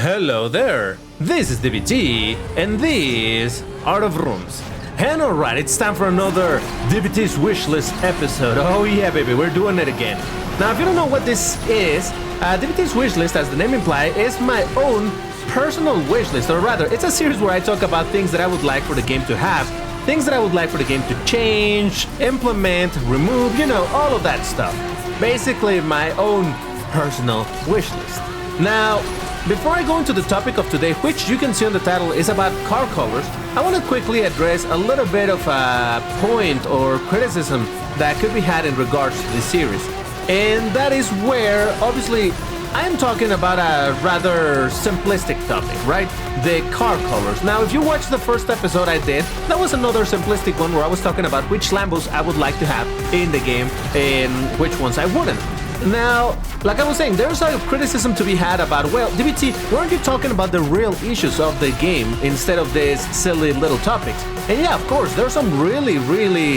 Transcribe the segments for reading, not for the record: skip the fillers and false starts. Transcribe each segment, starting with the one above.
Hello there, this is DBT, and these are of rooms. And alright, it's time for another DBT's Wishlist episode. Oh yeah, baby, we're doing it again. Now, if you don't know what this is, DBT's Wishlist, as the name implies, is my own personal wishlist, or rather, it's a series where I talk about things that I would like for the game to have, things that I would like for the game to change, implement, remove, you know, all of that stuff. Basically, my own personal wishlist. Now, before I go into the topic of today, which you can see on the title is about car colors, I want to quickly address a little bit of a point or criticism that could be had in regards to this series. And that is where, obviously, I am talking about a rather simplistic topic, right? The car colors. Now, if you watched the first episode I did, that was another simplistic one where I was talking about which Lambos I would like to have in the game and which ones I wouldn't. Now, like I was saying, there's a criticism to be had about, well, DBT, weren't you talking about the real issues of the game instead of these silly little topics? And yeah, of course, there's some really very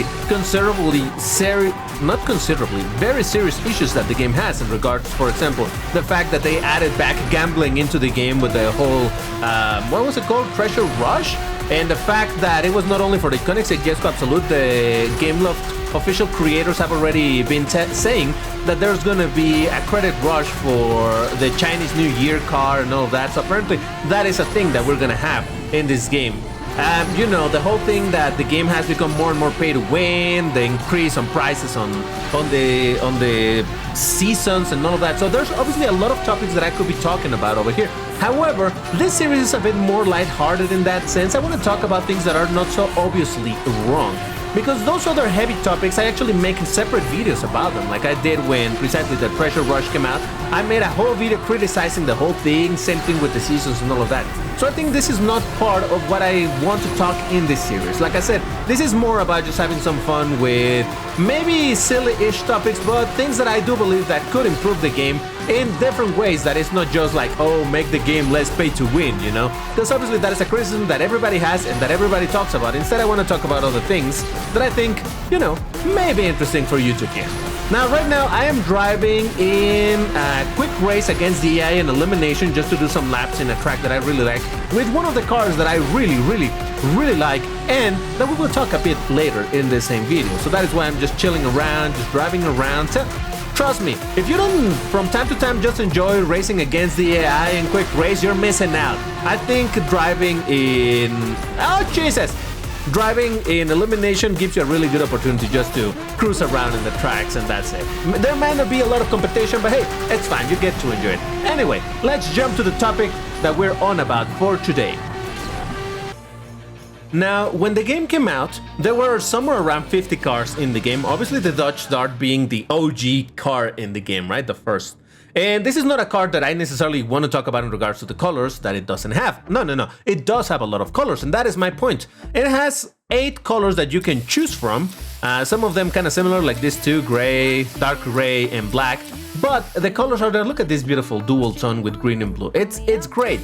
serious issues that the game has in regards, for example, the fact that they added back gambling into the game with the whole, what was it called, Treasure Rush? And the fact that it was not only for the Koenigsegg Jesko Absolute, the Gameloft official creators have already been saying that there's gonna be a credit rush for the Chinese New Year car and all of that. So apparently that is a thing that we're gonna have in this game. You know, the whole thing that the game has become more and more pay to win, the increase on prices on the seasons and all of that. So there's obviously a lot of topics that I could be talking about over here. However, this series is a bit more lighthearted in that sense. I want to talk about things that are not so obviously wrong. Because those other heavy topics, I actually make separate videos about them, like I did when precisely the Treasure Rush came out. I made a whole video criticizing the whole thing, same thing with the seasons and all of that. So I think this is not part of what I want to talk in this series. Like I said, this is more about just having some fun with maybe silly-ish topics, but things that I do believe that could improve the game in different ways, that it's not just like, oh, make the game less pay to win, you know? Because obviously that is a criticism that everybody has and that everybody talks about. Instead, I want to talk about other things that I think, you know, may be interesting for you to hear. Now, right now, I am driving in a quick race against the AI in elimination just to do some laps in a track that I really like with one of the cars that I really like, and that we will talk a bit later in the same video. So that is why I'm just chilling around, just driving around. Trust me, if you don't from time to time just enjoy racing against the AI in quick race, you're missing out. I think driving in... oh, Jesus! Driving in elimination gives you a really good opportunity just to cruise around in the tracks, and that's it. There might not be a lot of competition, but hey, it's fine, you get to enjoy it. Anyway, let's jump to the topic that we're on about for today. Now, when the game came out, there were somewhere around 50 cars in the game. Obviously, the Dodge Dart being the OG car in the game, right? The first. And this is not a car that I necessarily want to talk about in regards to the colors that it doesn't have. No. It does have a lot of colors, and that is my point. It has 8 colors that you can choose from. Some of them kind of similar, like this two, gray, dark gray, and black. But the colors are there. Look at this beautiful dual tone with green and blue. It's great.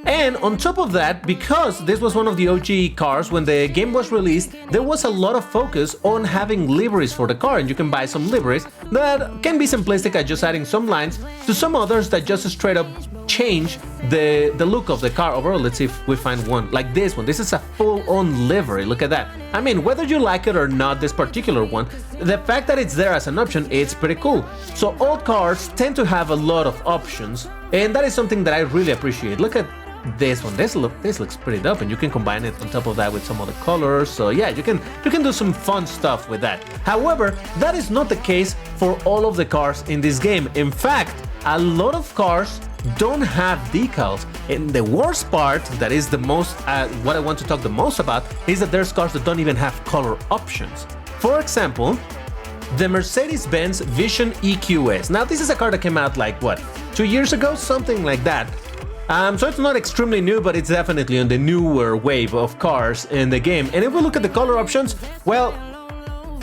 And on top of that, because this was one of the OG cars, when the game was released, there was a lot of focus on having liveries for the car, and you can buy some liveries that can be simplistic at just adding some lines to some others that just straight up change the look of the car overall. Let's see if we find one like this one. This is a full-on livery. Look at that. I mean, whether you like it or not, this particular one, the fact that it's there as an option, it's pretty cool. So old cars tend to have a lot of options, and that is something that I really appreciate. Look at this one. This looks pretty dope, and you can combine it on top of that with some other colors. So yeah, you can do some fun stuff with that. However, that is not the case for all of the cars in this game. In fact, a lot of cars don't have decals, and the worst part, that is the most what I want to talk the most about, is that there's cars that don't even have color options. For example, the Mercedes-Benz Vision EQS. Now, this is a car that came out like, what, 2 years ago? Something like that. So it's not extremely new, but it's definitely on the newer wave of cars in the game. And if we look at the color options, well,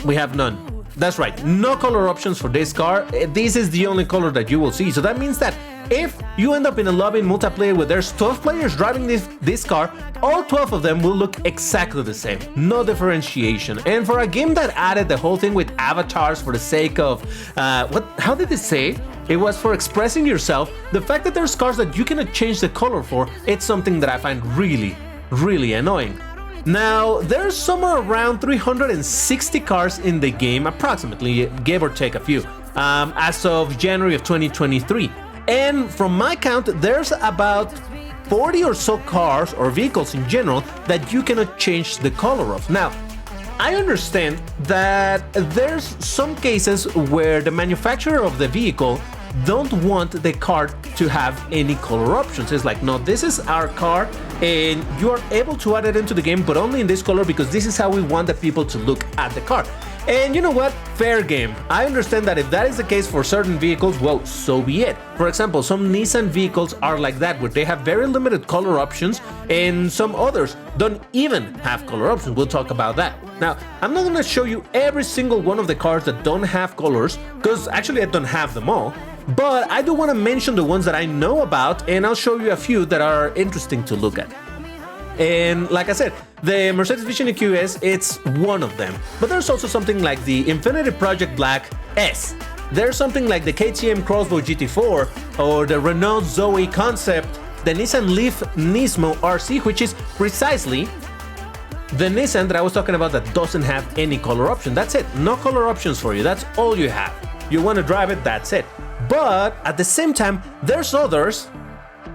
we have none. That's right, no color options for this car. This is the only color that you will see. So that means that if you end up in a lobby in multiplayer where there's 12 players driving this car, all 12 of them will look exactly the same, no differentiation. And for a game that added the whole thing with avatars for the sake of, how did they say? It was for expressing yourself. The fact that there's cars that you cannot change the color for, it's something that I find really, really annoying. Now, there's somewhere around 360 cars in the game, approximately, give or take a few, as of January of 2023. And from my count, there's about 40 or so cars or vehicles in general that you cannot change the color of. Now, I understand that there's some cases where the manufacturer of the vehicle don't want the car to have any color options. It's like, no, this is our car and you are able to add it into the game, but only in this color because this is how we want the people to look at the car. And you know what? Fair game. I understand that if that is the case for certain vehicles, well, so be it. For example, some Nissan vehicles are like that, where they have very limited color options, and some others don't even have color options. We'll talk about that. Now, I'm not gonna show you every single one of the cars that don't have colors, because actually I don't have them all, but I do want to mention the ones that I know about, and I'll show you a few that are interesting to look at. And like I said, the Mercedes Vision EQS, it's one of them. But there's also something like the Infinity Project Black S. There's something like the KTM Crossbow GT4 or the Renault Zoe Concept, the Nissan Leaf Nismo RC, which is precisely the Nissan that I was talking about that doesn't have any color option. That's it. No color options for you. That's all you have. You want to drive it, that's it. But at the same time, there's others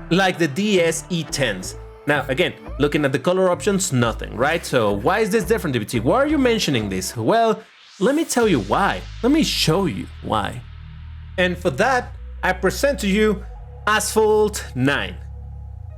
like the DS E10s. Now, again, looking at the color options, nothing, right? So why is this different, DBT? Why are you mentioning this? Well, let me tell you why. Let me show you why. And for that, I present to you Asphalt 9.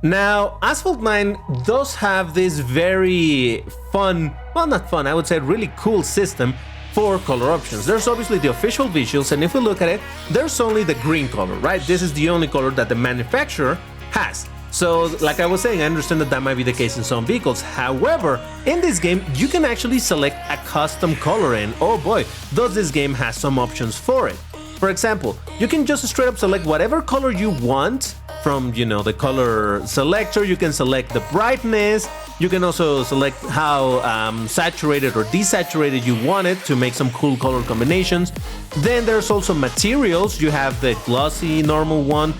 Now, Asphalt 9 does have this very fun, well, not fun, I would say really cool system for color options. There's obviously the official visuals, and if we look at it, there's only the green color, right? This is the only color that the manufacturer has. So, like I was saying, I understand that might be the case in some vehicles. However, in this game, you can actually select a custom color, and oh boy, does this game has some options for it. For example, you can just straight up select whatever color you want from, you know, the color selector. You can select the brightness. You can also select how saturated or desaturated you want it to make some cool color combinations. Then there's also materials. You have the glossy normal one,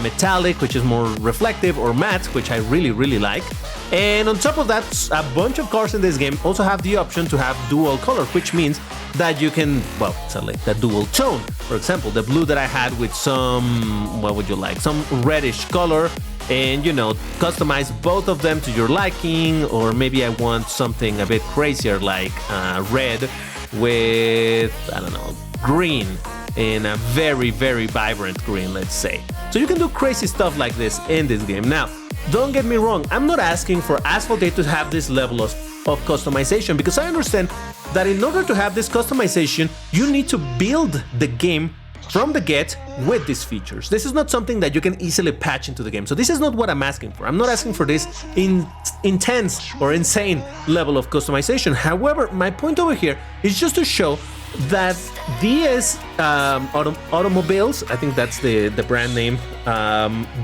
metallic, which is more reflective, or matte, which I really, really like. And on top of that, a bunch of cars in this game also have the option to have dual color, which means that you can, well, select the dual tone. For example, the blue that I had with some, what would you like, some reddish color, and, you know, customize both of them to your liking. Or maybe I want something a bit crazier like red with, I don't know, green, in a very, very vibrant green, let's say. So you can do crazy stuff like this in this game. Now, don't get me wrong, I'm not asking for Asphalt 8 to have this level of customization, because I understand that in order to have this customization, you need to build the game from the get with these features. This is not something that you can easily patch into the game. So this is not what I'm asking for. I'm not asking for this intense or insane level of customization. However, my point over here is just to show that DS Automobiles, I think that's the brand name,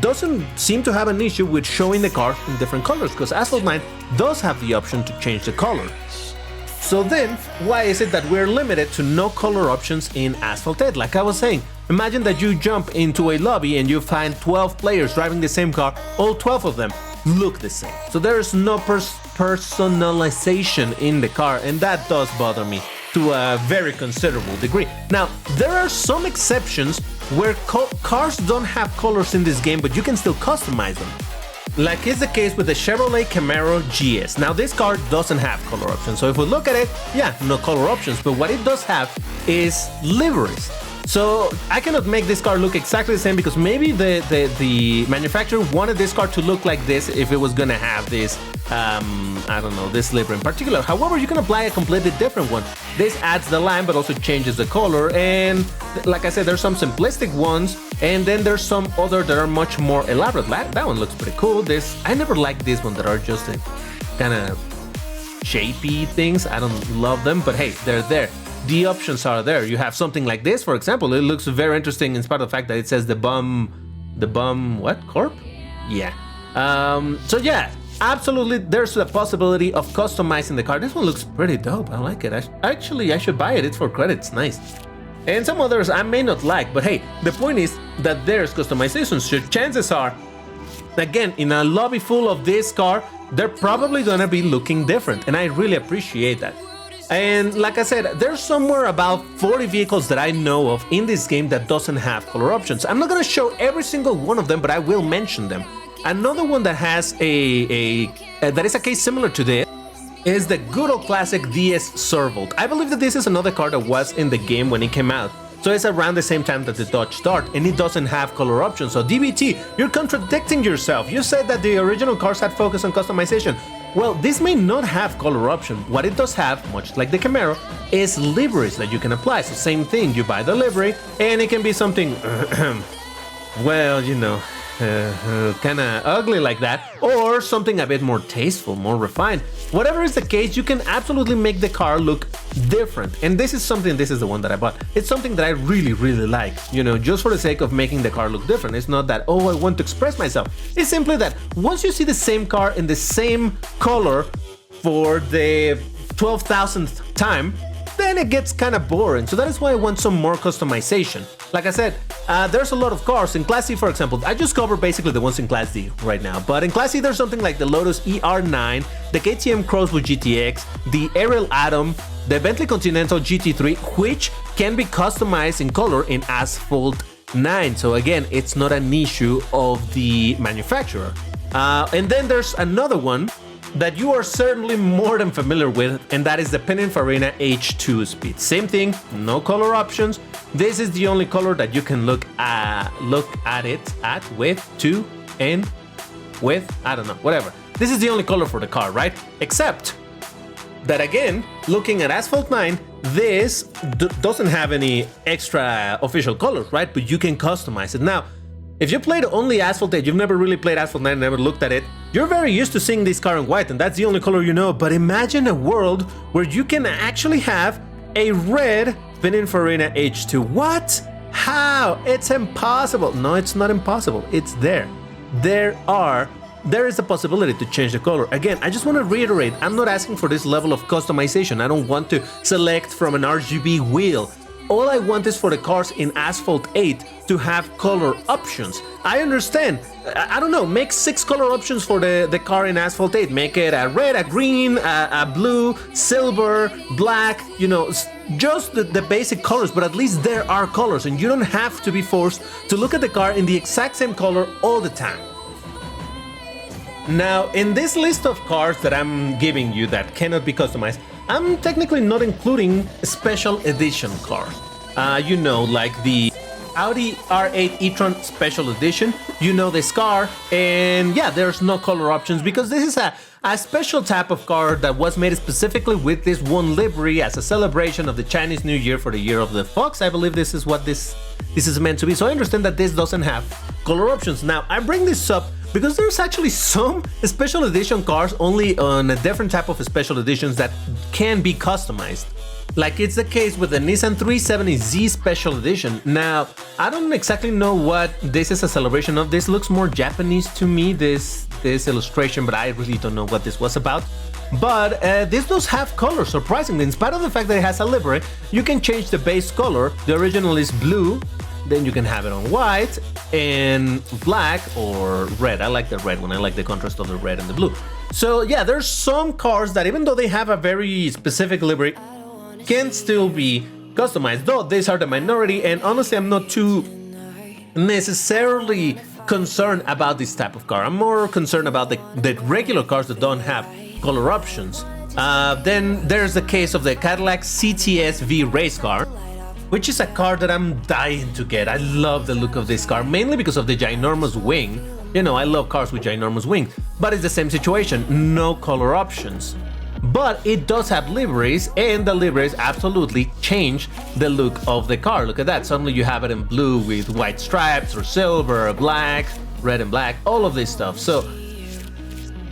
doesn't seem to have an issue with showing the car in different colors, because Asphalt 9 does have the option to change the color. So then, why is it that we're limited to no color options in Asphalt 8? Like I was saying, imagine that you jump into a lobby and you find 12 players driving the same car, all 12 of them look the same. So there is no personalization in the car, and that does bother me to a very considerable degree. Now, there are some exceptions where cars don't have colors in this game, but you can still customize them. Like is the case with the Chevrolet Camaro GS. Now this car doesn't have color options, so if we look at it, yeah, no color options, but what it does have is liveries. So I cannot make this car look exactly the same, because maybe the manufacturer wanted this car to look like this if it was gonna have this, I don't know, this livery in particular. However, you can apply a completely different one. This adds the line but also changes the color, and like I said, there's some simplistic ones, and then there's some other that are much more elaborate. That one looks pretty cool. I never liked this one that are just kind of shapy things. I don't love them, but hey, they're there. The options are there. You have something like this, for example. It looks very interesting in spite of the fact that it says the bum The Bum, what? Corp? Yeah. So yeah, absolutely, there's a possibility of customizing the car. This one looks pretty dope. I like it. Actually, I should buy it. It's for credit. It's nice. And some others I may not like, but hey, the point is that there's customizations. So chances are, again, in a lobby full of this car, they're probably gonna be looking different, and I really appreciate that. And like I said, there's somewhere about 40 vehicles that I know of in this game that doesn't have color options. I'm not gonna show every single one of them, but I will mention them. Another one that has that is a case similar to this is the good old classic DS Servolt. I believe that this is another car that was in the game when it came out. So it's around the same time that the Dodge Dart, and it doesn't have color options. So DBT, you're contradicting yourself. You said that the original cars had focus on customization. Well, this may not have color option. What it does have, much like the Camaro, is liveries that you can apply. So same thing, you buy the livery, and it can be something, well, you know, kind of ugly like that, or something a bit more tasteful, more refined. Whatever is the case, you can absolutely make the car look different. And this is the one that I bought. It's something that I really like, you know, just for the sake of making the car look different. It's not that, oh, I want to express myself. It's simply that once you see the same car in the same color for the 12,000th time, then it gets kind of boring. So that is why I want some more customization. Like I said, there's a lot of cars. In Class C, for example, I just covered basically the ones in Class D right now. But in Class C, there's something like the Lotus ER9, the KTM Crosswood GTX, the Ariel Atom, the Bentley Continental GT3, which can be customized in color in Asphalt 9. So again, it's not an issue of the manufacturer. And then there's another one that you are certainly more than familiar with, and that is the Pininfarina H2 Speed. Same thing, no color options. This is the only color that you can look at with, to, and with, I don't know, whatever. This is the only color for the car, right? Except that again, looking at Asphalt 9, this doesn't have any extra official colors, right? But you can customize it. Now, if you played only Asphalt 8, you've never really played Asphalt 9, never looked at it, you're very used to seeing this car in white, and that's the only color you know. But imagine a world where you can actually have a red Pininfarina H2. What? How? It's impossible. No, it's not impossible. It's there. There is a possibility to change the color. Again, I just want to reiterate, I'm not asking for this level of customization. I don't want to select from an RGB wheel. All I want is for the cars in Asphalt 8 to have color options. I understand. I don't know, make 6 color options for the car in Asphalt 8. Make it a red, a green, a blue, silver, black, you know, just the basic colors, but at least there are colors, and you don't have to be forced to look at the car in the exact same color all the time. Now, in this list of cars that I'm giving you that cannot be customized, I'm technically not including special edition cars. You know, like the Audi R8 e-tron Special Edition, you know this car, and yeah, there's no color options because this is a special type of car that was made specifically with this one livery as a celebration of the Chinese New Year for the Year of the Fox. I believe this is what this is meant to be, so I understand that this doesn't have color options. Now, I bring this up because there's actually some special edition cars only on a different type of special editions that can be customized. Like it's the case with the Nissan 370Z Special Edition. Now, I don't exactly know what this is a celebration of. This looks more Japanese to me, this illustration, but I really don't know what this was about. But this does have color, surprisingly. In spite of the fact that it has a livery, you can change the base color. The original is blue, then you can have it on white and black or red. I like the red one. I like the contrast of the red and the blue. So yeah, there's some cars that even though they have a very specific livery, can still be customized, though these are the minority, and honestly I'm not too necessarily concerned about this type of car. I'm more concerned about the regular cars that don't have color options. Then there's the case of the Cadillac CTS V race car, which is a car that I'm dying to get. I love the look of this car, mainly because of the ginormous wing. You know, I love cars with ginormous wings, but it's the same situation, no color options. But it does have liveries, and the liveries absolutely change the look of the car. Look at that, suddenly you have it in blue with white stripes, or silver, or black, red and black, all of this stuff. So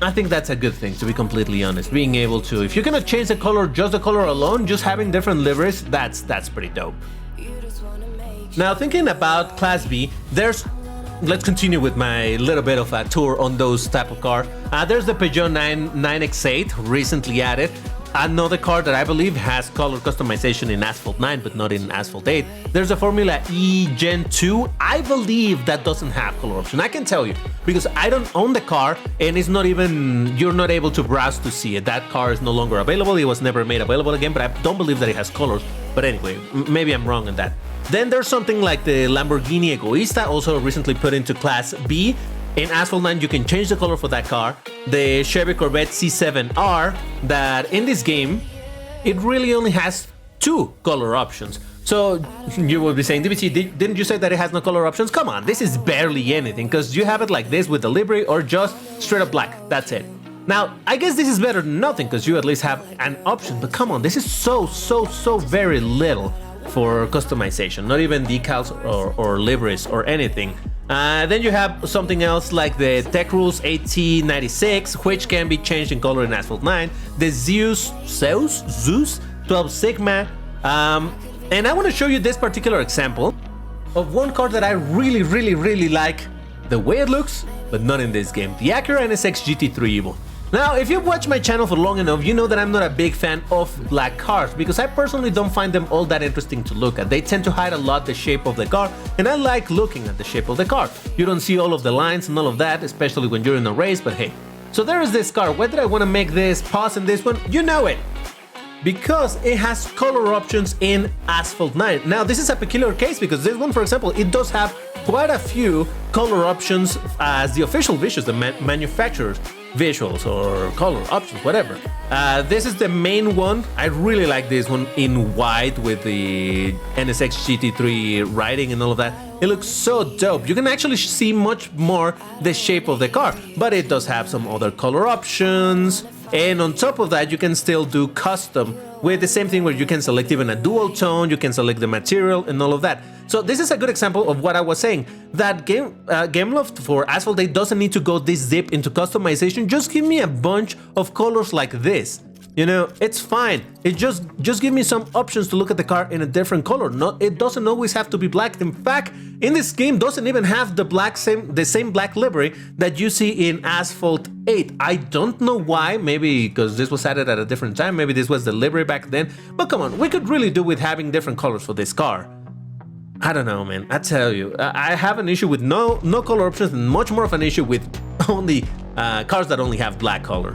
I think that's a good thing, to be completely honest. Being able to, if you're gonna change the color, just the color alone, just having different liveries, that's pretty dope. Now, thinking about Class B, there's let's continue with my little bit of a tour on those type of car. There's the Peugeot 9X8 recently added. Another car that I believe has color customization in Asphalt 9 but not in Asphalt 8. There's a Formula E Gen 2. I believe that doesn't have color option. I can tell you because I don't own the car and it's not even, you're not able to browse to see it. That car is no longer available. It was never made available again, but I don't believe that it has colors. But anyway, maybe I'm wrong on that. Then there's something like the Lamborghini Egoista, also recently put into Class B. In Asphalt 9, you can change the color for that car. The Chevy Corvette C7R, that in this game, it really only has 2 color options. So you will be saying, DBT, didn't you say that it has no color options? Come on, this is barely anything, because you have it like this with the livery or just straight up black, that's it. Now, I guess this is better than nothing, because you at least have an option, but come on, this is so very little for customization, not even decals or liveries or anything. Then you have something else like the Tech Rules AT96, which can be changed in color in Asphalt 9, the Zeus 12 Sigma, and I want to show you this particular example of one car that I really like the way it looks, but not in this game, the Acura NSX GT3 Evo. Now, if you've watched my channel for long enough, you know that I'm not a big fan of black cars because I personally don't find them all that interesting to look at. They tend to hide a lot the shape of the car, and I like looking at the shape of the car. You don't see all of the lines and all of that, especially when you're in a race, but hey. So there is this car. Why did I want to make this pause in this one? You know it! Because it has color options in Asphalt 9. Now, this is a peculiar case because this one, for example, it does have quite a few color options as the official visuals, the manufacturer's visuals or color options, whatever. This is the main one. I really like this one in white with the NSX GT3 writing and all of that. It looks so dope. You can actually see much more the shape of the car, but it does have some other color options. And on top of that, you can still do custom with the same thing where you can select even a dual tone, you can select the material and all of that. So this is a good example of what I was saying, that Gameloft for Asphalt 8 doesn't need to go this deep into customization. Just give me a bunch of colors like this. You know, it's fine. It just give me some options to look at the car in a different color. It doesn't always have to be black. In fact, in this game doesn't even have the same black livery that you see in Asphalt 8. I don't know why, maybe because this was added at a different time, maybe this was the livery back then, but come on, we could really do with having different colors for this car. I don't know, man, I tell you, I have an issue with no color options and much more of an issue with only cars that only have black color.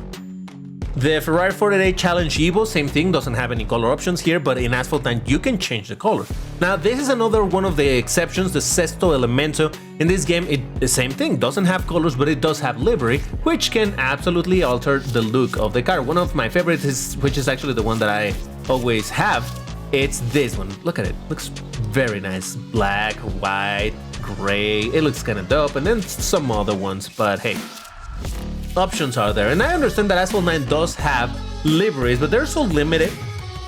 The Ferrari 488 Challenge Evo, same thing, doesn't have any color options here, but in Asphalt 9 you can change the color. Now this is another one of the exceptions, the Sesto Elemento. In this game, the same thing, doesn't have colors, but it does have livery, which can absolutely alter the look of the car. One of my favorites, which is actually the one that I always have, it's this one. Look at it, looks very nice. Black, white, gray, it looks kind of dope, and then some other ones, but hey. Options are there, and I understand that Asphalt 9 does have liveries, but they're so limited.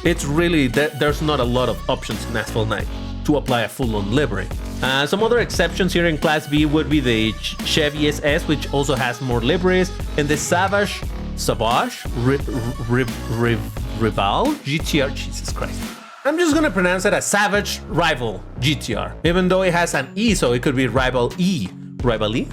It's really there's not a lot of options in Asphalt 9 to apply a full-on livery. Some other exceptions here in Class B would be the Chevy SS, which also has more liveries, and the Savage Rival GTR. Jesus Christ. I'm just gonna pronounce it as Savage Rival GTR, even though it has an E, so it could be Rival E. Rivalry.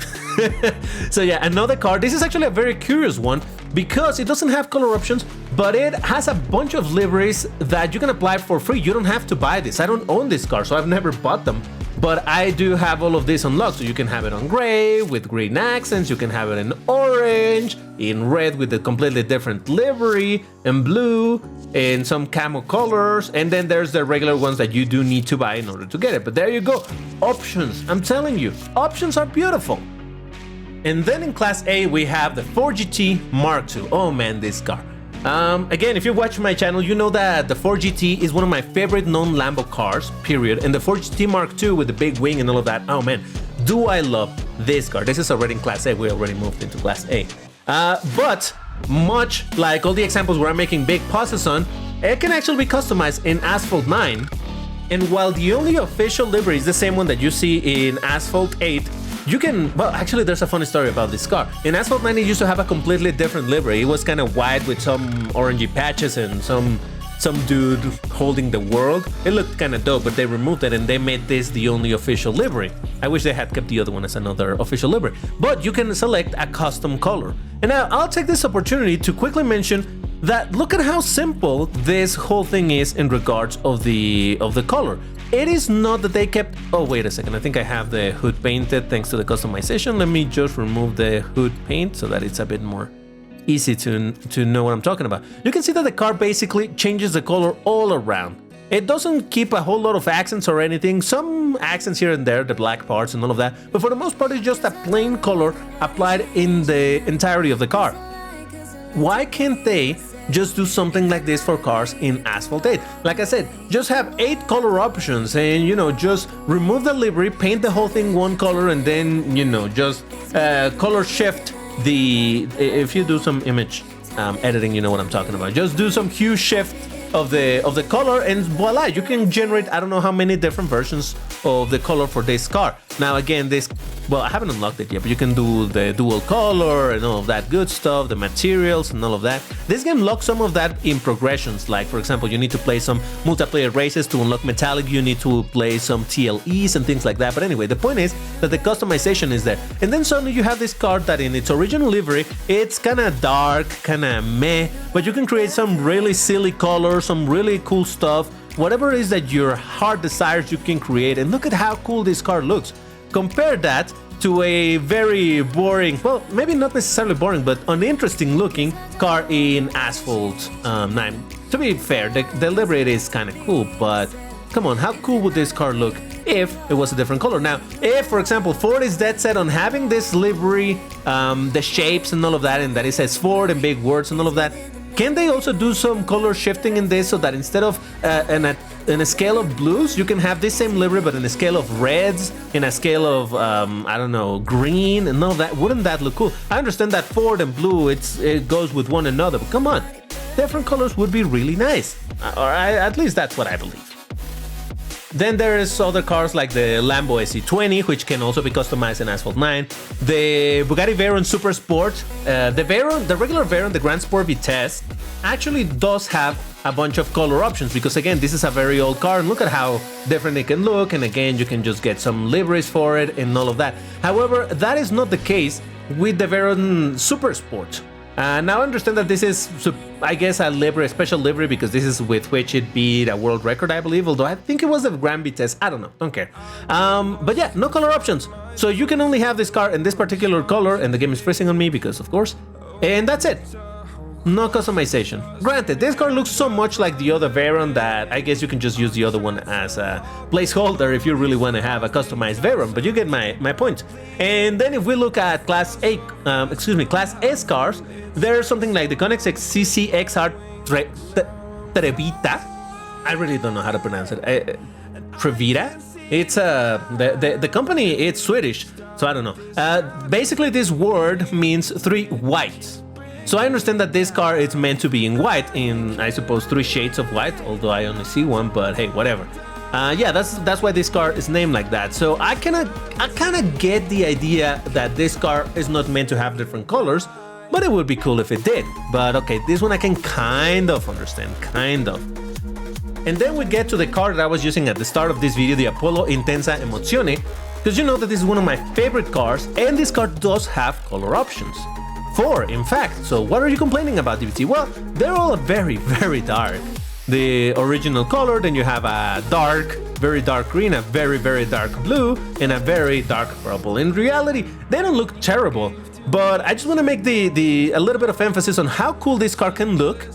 So yeah, another car. This is actually a very curious one because it doesn't have color options, but it has a bunch of liveries that you can apply for free. You don't have to buy this. I don't own this car, so I've never bought them, but I do have all of this unlocked. So you can have it on gray with green accents, you can have it in orange, in red with a completely different livery, and blue, and some camo colors, and then there's the regular ones that you do need to buy in order to get it. But there you go, options. I'm telling you, options are beautiful. And then in Class A we have the 4GT Mark II. Oh man, this car. Again, if you watch my channel, you know that the 4GT is one of my favorite non-Lambo cars, period. And the 4GT Mark II with the big wing and all of that, oh man, do I love this car. This is already in Class A, we already moved into Class A. But much like all the examples where I'm making big pauses on, it can actually be customized in Asphalt 9. And while the only official livery is the same one that you see in Asphalt 8, you can, well, actually there's a funny story about this car. In Asphalt 9 it used to have a completely different livery. It was kind of white with some orangey patches and some some dude holding the world. It looked kind of dope, but they removed it and they made this the only official livery. I wish they had kept the other one as another official livery, but you can select a custom color. And now I'll take this opportunity to quickly mention that look at how simple this whole thing is in regards of the color. It is not that they kept... Oh, wait a second. I think I have the hood painted thanks to the customization. Let me just remove the hood paint so that it's a bit more easy to know what I'm talking about. You can see that the car basically changes the color all around. It doesn't keep a whole lot of accents or anything. Some accents here and there, the black parts and all of that. But for the most part, it's just a plain color applied in the entirety of the car. Why can't they just do something like this for cars in Asphalt 8? Like I said, just have 8 color options and, you know, just remove the livery, paint the whole thing one color, and then, you know, just color shift the... If you do some image editing, you know what I'm talking about. Just do some hue shift of the color and voila, you can generate I don't know how many different versions of the color for this car. Now again, this, well, I haven't unlocked it yet, but you can do the dual color and all of that good stuff, the materials and all of that. This game locks some of that in progressions, like for example, you need to play some multiplayer races to unlock metallic, you need to play some TLEs and things like that. But anyway, the point is that the customization is there. And then suddenly you have this car that in its original livery, it's kind of dark, kind of meh, but you can create some really silly colors, some really cool stuff. Whatever it is that your heart desires, you can create. And look at how cool this car looks. Compare that to a very boring, well, maybe not necessarily boring, but uninteresting looking car in Asphalt 9. To be fair, the livery is kind of cool, but come on, how cool would this car look if it was a different color? Now, if, for example, Ford is dead set on having this livery, the shapes and all of that, and that it says Ford and big words and all of that, can they also do some color shifting in this so that instead of in a scale of blues, you can have this same livery, but in a scale of reds, in a scale of, I don't know, green and all that? Wouldn't that look cool? I understand that Ford and blue, it goes with one another, but come on, different colors would be really nice. Or at least that's what I believe. Then there's other cars like the Lambo SE20, which can also be customized in Asphalt 9. The Bugatti Veyron Super Sport, the regular Veyron, the Grand Sport Vitesse, actually does have a bunch of color options because again, this is a very old car and look at how different it can look. And again, you can just get some liveries for it and all of that. However, that is not the case with the Veyron Super Sport. Now I understand that this is, I guess, a special livery because this is with which it beat a world record, I believe, although I think it was the Grand Vitesse, I don't know, don't care. But yeah, no color options. So you can only have this car in this particular color, and the game is freezing on me because, of course, and that's it. No customization. Granted, this car looks so much like the other Veyron that I guess you can just use the other one as a placeholder if you really want to have a customized Veyron, but you get my point. And then if we look at Class S cars, there's something like the Koenigsegg CCXR Trevita. I really don't know how to pronounce it. Trevita? It's the company, it's Swedish, so I don't know. Basically, this word means 3 whites. So I understand that this car is meant to be in white, in I suppose 3 shades of white, although I only see one, but hey, whatever. Yeah, that's why this car is named like that. So I kind of get the idea that this car is not meant to have different colors, but it would be cool if it did. But okay, this one I can kind of understand, kind of. And then we get to the car that I was using at the start of this video, the Apollo Intenza Emozione, because you know that this is one of my favorite cars, and this car does have color options. 4, in fact. So what are you complaining about, DBT? Well, they're all very, very dark. The original color, then you have a dark, very dark green, a very, very dark blue, and a very dark purple. In reality, they don't look terrible, but I just want to make a little bit of emphasis on how cool this car can look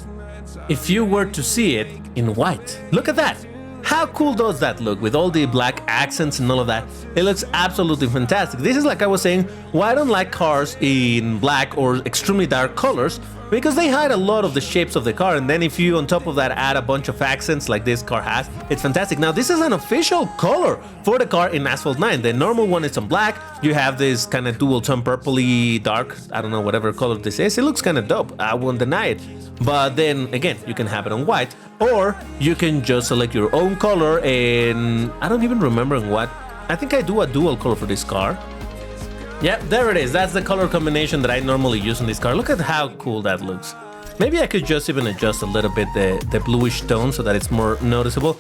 if you were to see it in white. Look at that. How cool does that look with all the black accents and all of that? It looks absolutely fantastic. This is like I was saying, why I don't like cars in black or extremely dark colors, because they hide a lot of the shapes of the car, and then if you on top of that add a bunch of accents like this car has, it's fantastic. Now this is an official color for the car in Asphalt 9. The normal one is on black. You have this kind of dual tone purpley dark, I don't know, whatever color this is. It looks kind of dope, I won't deny it. But then again, you can have it on white, or you can just select your own color, and I don't even remember in what. I think I do a dual color for this car. Yep, there it is. That's the color combination that I normally use on this car. Look at how cool that looks. Maybe I could just even adjust a little bit the bluish tone so that it's more noticeable.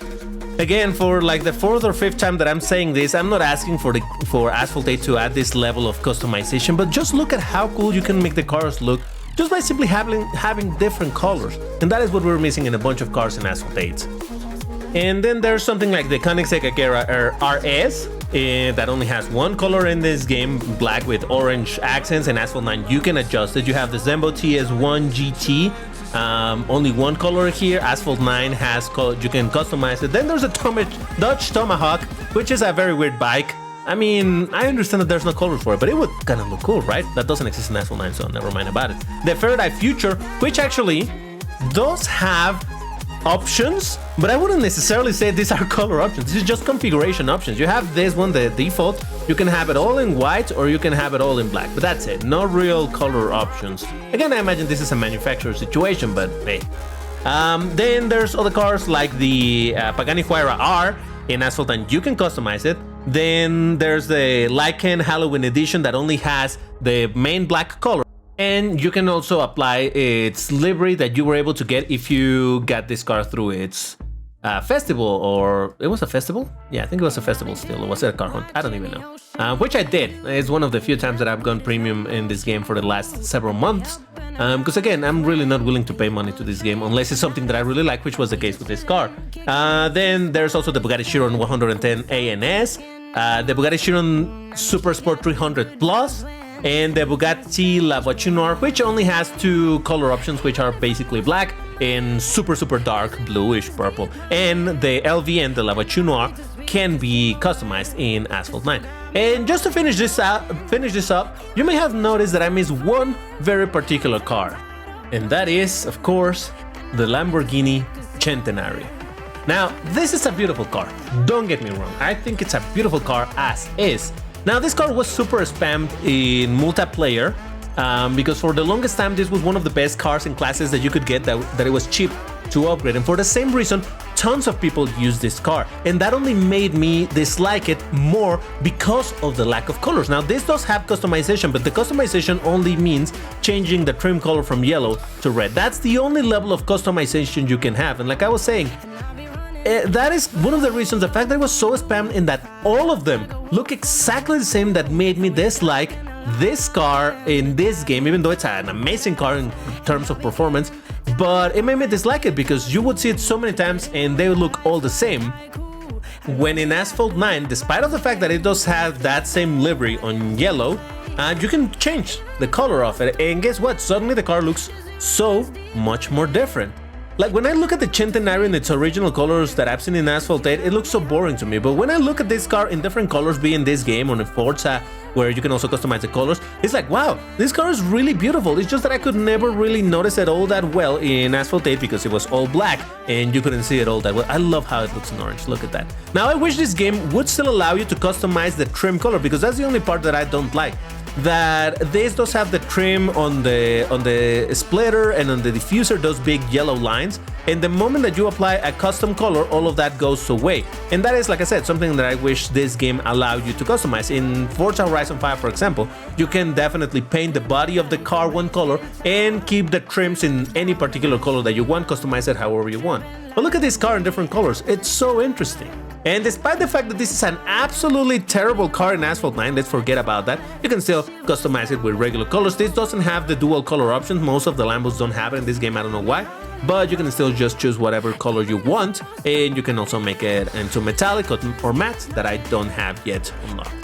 Again, for like the fourth or fifth time that I'm saying this, I'm not asking for Asphalt 8 to add this level of customization, but just look at how cool you can make the cars look just by simply having different colors. And that is what we're missing in a bunch of cars in Asphalt 8. And then there's something like the Koenigsegg Agera RS that only has one color in this game, black with orange accents. In Asphalt 9 you can adjust it. You have the Zembo TS1 GT, only one color here. Asphalt 9 has you can customize it. Then there's a Dodge Tomahawk, which is a very weird bike. I mean, I understand that there's no colors for it, but it would kind of look cool, right? That doesn't exist in Asphalt 9, so never mind about it. The Faraday Future, which actually does have options, but I wouldn't necessarily say these are color options. This is just configuration options. You have this one, the default. You can have it all in white or you can have it all in black, but that's it. No real color options. Again, I imagine this is a manufacturer situation, but hey. Then there's other cars like the Pagani Huayra R in Asphalt, and you can customize it. Then there's the Lycan Halloween edition that only has the main black color. And you can also apply its livery that you were able to get if you got this car through its festival, or it was a festival? Yeah, I think it was a festival still, or was it a car hunt? I don't even know. Which I did. It's one of the few times that I've gone premium in this game for the last several months. Because again, I'm really not willing to pay money to this game unless it's something that I really like, which was the case with this car. Then there's also the Bugatti Chiron 110 ANS, the Bugatti Chiron Super Sport 300 Plus, and the Bugatti La Voiture Noire, which only has two color options, which are basically black and super dark bluish purple. And the LVN, the La Voiture Noire, can be customized in Asphalt 9. And just to finish this up, you may have noticed that I missed one very particular car, and that is, of course, the Lamborghini Centenario. Now, this is a beautiful car, don't get me wrong. I think it's a beautiful car as is. Now, this car was super spammed in multiplayer because for the longest time this was one of the best cars and classes that you could get, that it was cheap to upgrade, and for the same reason tons of people use this car, and that only made me dislike it more because of the lack of colors. Now, this does have customization, but the customization only means changing the trim color from yellow to red. That's the only level of customization you can have, and like I was saying, that is one of the reasons, the fact that it was so spammed and that all of them look exactly the same, that made me dislike this car in this game, even though it's an amazing car in terms of performance. But it made me dislike it because you would see it so many times and they would look all the same. When in Asphalt 9, despite of the fact that it does have that same livery on yellow, you can change the color of it, and guess what? Suddenly the car looks so much more different. Like, when I look at the Centenario in its original colors that I've seen in Asphalt 8, it looks so boring to me. But when I look at this car in different colors, be in this game or in Forza, where you can also customize the colors, it's like, wow, this car is really beautiful. It's just that I could never really notice it all that well in Asphalt 8 because it was all black and you couldn't see it all that well. I love how it looks in orange. Look at that. Now, I wish this game would still allow you to customize the trim color, because that's the only part that I don't like. That this does have the trim on the splitter and on the diffuser, those big yellow lines, and the moment that you apply a custom color, all of that goes away. And that is, like I said, something that I wish this game allowed you to customize. In Forza Horizon 5, for example, you can definitely paint the body of the car one color and keep the trims in any particular color that you want, customize it however you want. But look at this car in different colors, it's so interesting. And despite the fact that this is an absolutely terrible car in Asphalt 9, let's forget about that, you can still customize it with regular colors. This doesn't have the dual color options. Most of the Lambos don't have it in this game, I don't know why. But you can still just choose whatever color you want, and you can also make it into metallic or matte that I don't have yet unlocked.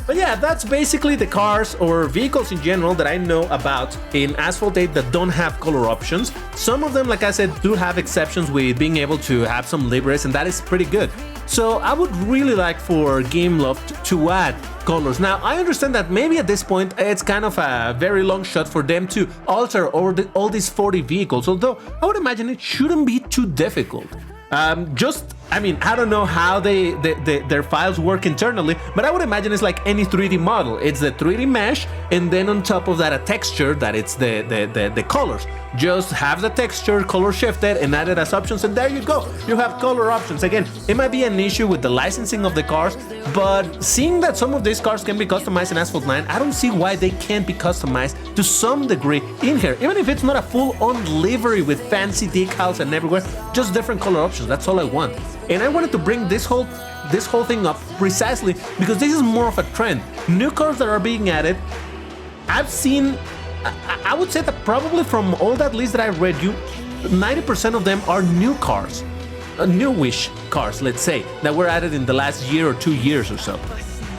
But yeah, that's basically the cars or vehicles in general that I know about in Asphalt 8 that don't have color options. Some of them, like I said, do have exceptions with being able to have some liveries, and that is pretty good. So I would really like for Gameloft to add colors. Now, I understand that maybe at this point it's kind of a very long shot for them to alter all these 40 vehicles, although I would imagine it shouldn't be too difficult. Just I mean, I don't know how their files work internally, but I would imagine it's like any 3D model. It's the 3D mesh, and then on top of that a texture that it's the colors. Just have the texture color shifted and add it as options, and there you go. You have color options. Again, it might be an issue with the licensing of the cars, but seeing that some of these cars can be customized in Asphalt 9, I don't see why they can't be customized to some degree in here. Even if it's not a full-on livery with fancy decals and everywhere, just different color options. That's all I want. And I wanted to bring this whole thing up precisely because this is more of a trend. New cars that are being added, I've seen, I would say that probably from all that list that I read you, 90% of them are new cars, newish cars, let's say, that were added in the last year or 2 years or so.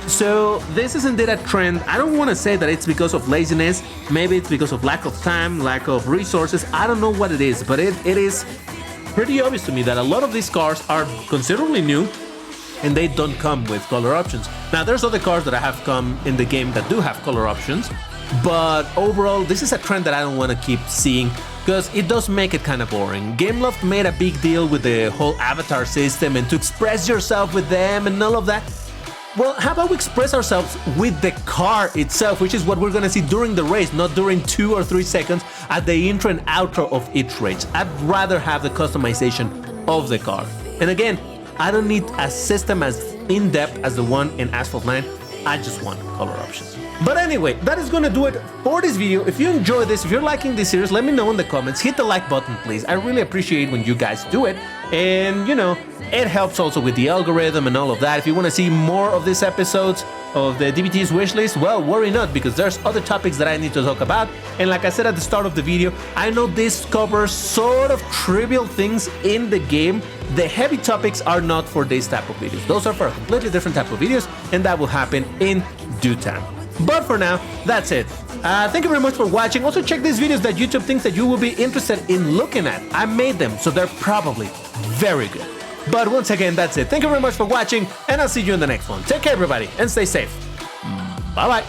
So this is indeed a trend. I don't want to say that it's because of laziness. Maybe it's because of lack of time, lack of resources. I don't know what it is, but it is pretty obvious to me that a lot of these cars are considerably new and they don't come with color options. Now, there's other cars that have come in the game that do have color options, but overall, this is a trend that I don't want to keep seeing because it does make it kind of boring. Gameloft made a big deal with the whole avatar system and to express yourself with them and all of that. Well, how about we express ourselves with the car itself, which is what we're gonna see during the race, not during 2 or 3 seconds at the intro and outro of each race. I'd rather have the customization of the car. And again, I don't need a system as in-depth as the one in Asphalt 9. I just want color options. But anyway, that is gonna do it for this video. If you enjoyed this, if you're liking this series, let me know in the comments. Hit the like button, please. I really appreciate when you guys do it. And, you know, it helps also with the algorithm and all of that. If you want to see more of these episodes of the DBT's wishlist, well, worry not, because there's other topics that I need to talk about. And like I said at the start of the video, I know this covers sort of trivial things in the game. The heavy topics are not for this type of videos. Those are for a completely different type of videos, and that will happen in due time. But for now, that's it. Thank you very much for watching. Also, check these videos that YouTube thinks that you will be interested in looking at. I made them, so they're probably very good. But once again, that's it. Thank you very much for watching, and I'll see you in the next one. Take care, everybody, and stay safe. Bye-bye.